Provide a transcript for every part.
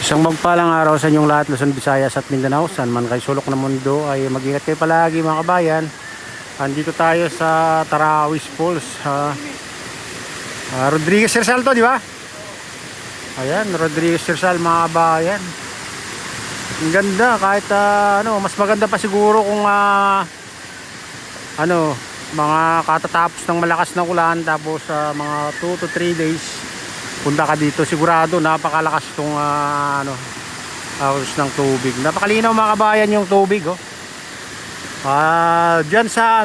Isang magpalang araw sa inyong lahat, Luzon, Visayas at Mindanao. Saan man kayo sulok ng mundo ay mag-ingat kayo palagi mga kabayan. Andito tayo sa Tarawis Falls. Rodriguez Rizal to, di ba? Ayan, Rodriguez Rizal mga kabayan. Ang ganda, kahit mas maganda pa siguro kung mga katatapos ng malakas na ulan, tapos mga 2 to 3 days punta ka dito, sigurado napakalakas tong agos ng tubig. Napakalinaw mga kabayan yung tubig, oh. Diyan sa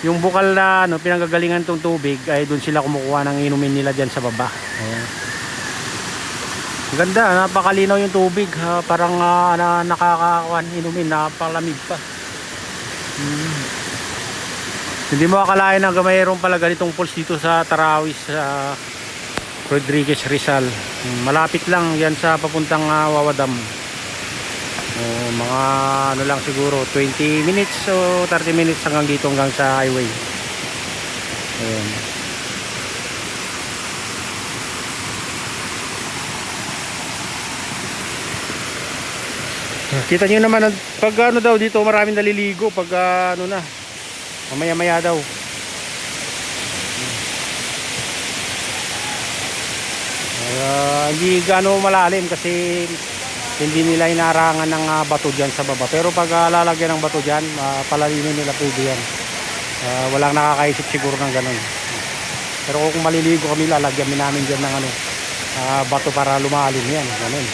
yung bukal na pinanggagalingan tong tubig ay doon sila kumukuha ng inumin nila diyan sa baba. Ayan. Ang ganda, napakalinaw yung tubig, parang nakakakuan inumin, napakalamig pa. Hindi mo akalain na mayroon pala ganitong falls dito sa Tarawis, Rodriguez Rizal. Malapit lang yan sa papuntang Wawadam. Mga lang siguro 20 minutes o 30 minutes hanggang dito, hanggang sa highway. Ayan. Kita nyo naman pag daw dito maraming naliligo pag mamaya maya daw. Hindi gaano malalim kasi hindi nila inarangan ng bato dyan sa baba. Pero pag lalagyan ng bato dyan, palalimin nila pwede yan. Walang nakakaisip siguro ng ganun. Pero kung maliligo kami, lalagyan namin dyan ng bato para lumalim yan. Ganun.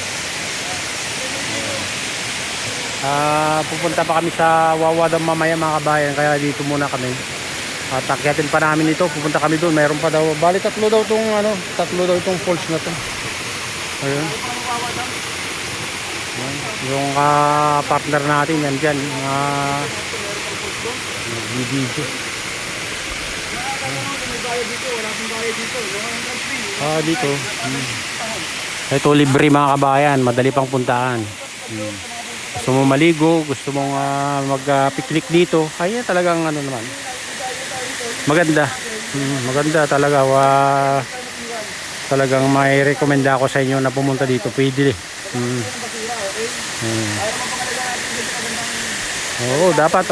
Pupunta pa kami sa Wawadam mamaya mga kabayan, kaya dito muna kami. Akyatin pa namin ito, pupunta kami doon. Mayroon pa daw, bali tatlo daw itong falls na to. Ayun. Yung partner natin yan dyan, video. Dito. Ito libre mga kabayan, madali pang puntaan. Gusto mo maligo, gusto mong mag-picnic dito, kaya talagang naman. Maganda. Maganda talaga. Talagang may rekomenda ako sa inyo na pumunta dito. Pwede. Oo, dapat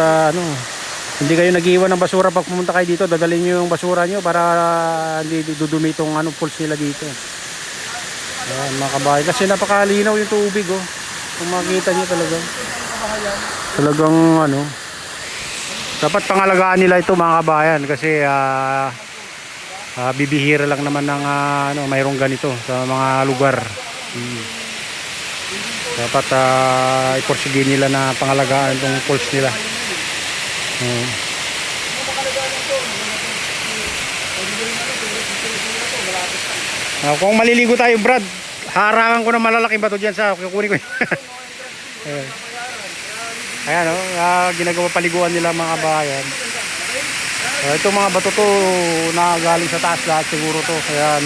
hindi kayo nag-iwan ng basura pag pumunta kayo dito. Dadalhin niyo yung basura niyo para hindi dudumi itong falls nila dito. Ayan, mga kabahay. Kasi napakalinaw yung tubig, oh. Kung makita niyo talagang dapat pangalagaan nila ito mga kabayan, kasi bibihira lang naman ng mayroong ganito sa mga lugar. Dapat iporsige nila na pangalagaan itong falls nila. Kung maliligo tayo, Brad, harangan ko ng malalaking bato dyan sa kukunin ko. Ayan, ginagawa paliguan nila mga kabayan. Ito mga bato to na galing sa taas lahat siguro to, kaya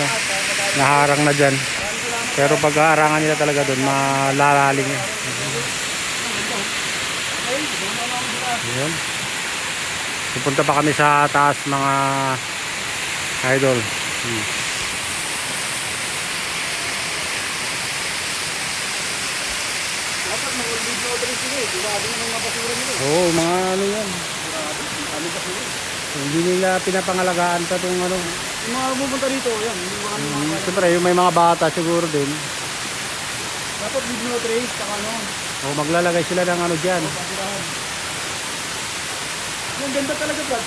naharang na dyan. Pero pag harangan nila talaga doon, malalalim yan. Ayan. Pupunta pa kami sa taas mga idol. Oo, mga yan. Hindi nila pinapangalagaan pa itong Yung mga pupunta dito, yan. Siyempre, yung may mga bata siguro din. Dapat video trace, saka maglalagay sila ng dyan. Yung ganda talaga, Brad.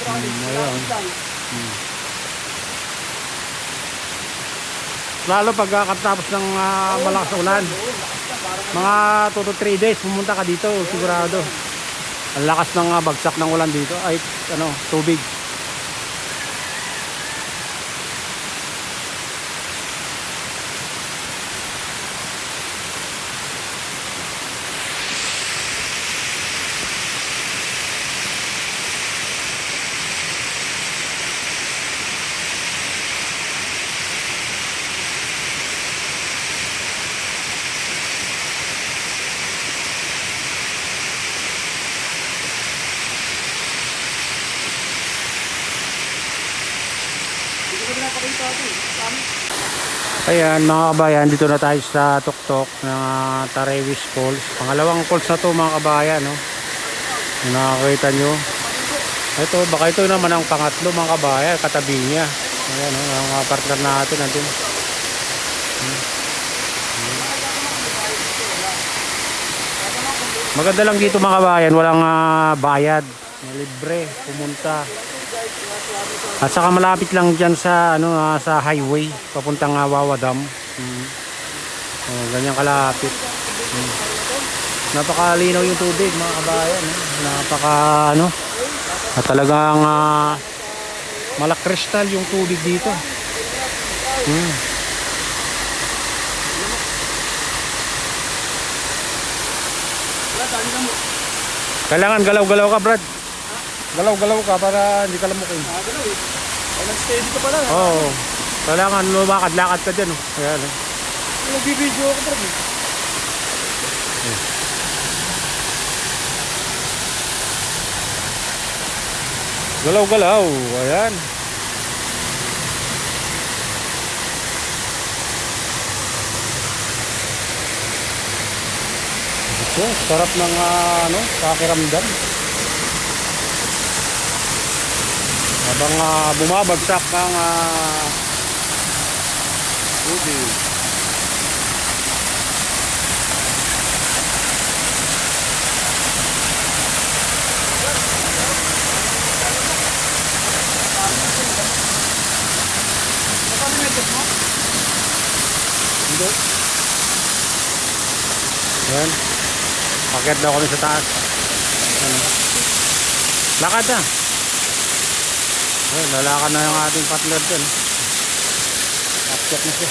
Lalo pag katapos ng malakas na ulan. Mga 2 to 3 days pumunta ka dito, sigurado. Ang lakas ng bagsak ng ulan dito ay tubig. pinapakita ito eh. Kami. Ayan mga kabayan, dito na tayo sa tuktok ng Tarawis Falls. Pangalawang falls na to mga kabayan, no? Kung nakakita nyo. Ito, baka ito naman ang pangatlo mga kabayan, katabi niya. Ayan, no? Ang partner natin natin. Maganda lang dito mga kabayan, walang bayad. Libre, pumunta. At saka malapit lang dyan sa sa highway papuntang Wawa Dam. Ganyan kalapit. Napakalinaw yung tubig mga kabayan, napaka at talagang malakristal yung tubig dito. Kailangan galaw-galaw ka, Brad. Galaw-galaw ka para hindi ka lamukin. Galaw eh. Ay, nag-steady ka pala. Oo. Kailangan lumakad-lakad ka dyan. Ayan. Nagbibideo ako talaga. Galaw-galaw. Ayan. Ito, sarap ng pakiramdam. Habang bumabagsak ang tubig. Hindi. Ayan. Paket daw kami sa taas. Ayan. Lakad na. Ayan, lalakad na yung ating partner dyan. Paket na siya.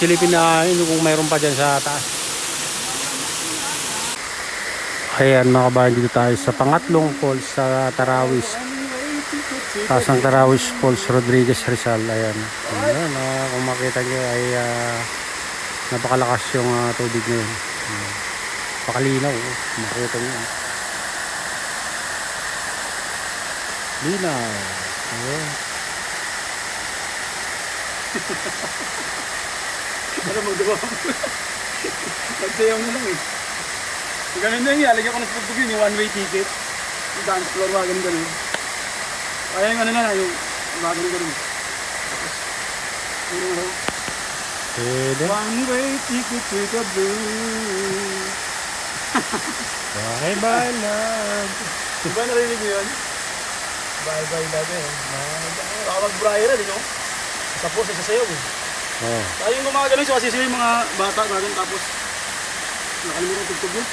Silipin na kung mayroon pa dyan sa taas. Ayan mga kabayan, dito tayo sa pangatlong falls sa Tarawis. Taas ng Tarawis Falls, Rodriguez Rizal. Ayan. Ayan, kung makita nyo ay napakalakas yung tubig na yun. Pakalinaw. Makita nyo. Linaw. Ayan. Para magdawa ko. Nagsayaw na lang eh. Ganun na yung alagyan ko ng pagpugin, yung one-way ticket. Yung dance floor, ganun. Kaya yung yung ganun. Pwede. One-way ticket to the blue. Bye-bye love. Diba narinig mo yun? Bye-bye love eh. Baka mag-briar no? Tapos sasayaw eh. Oh. Tayo yung gumagano'n, so kasi yung mga bata natin tapos nakalimutan tugtog yun.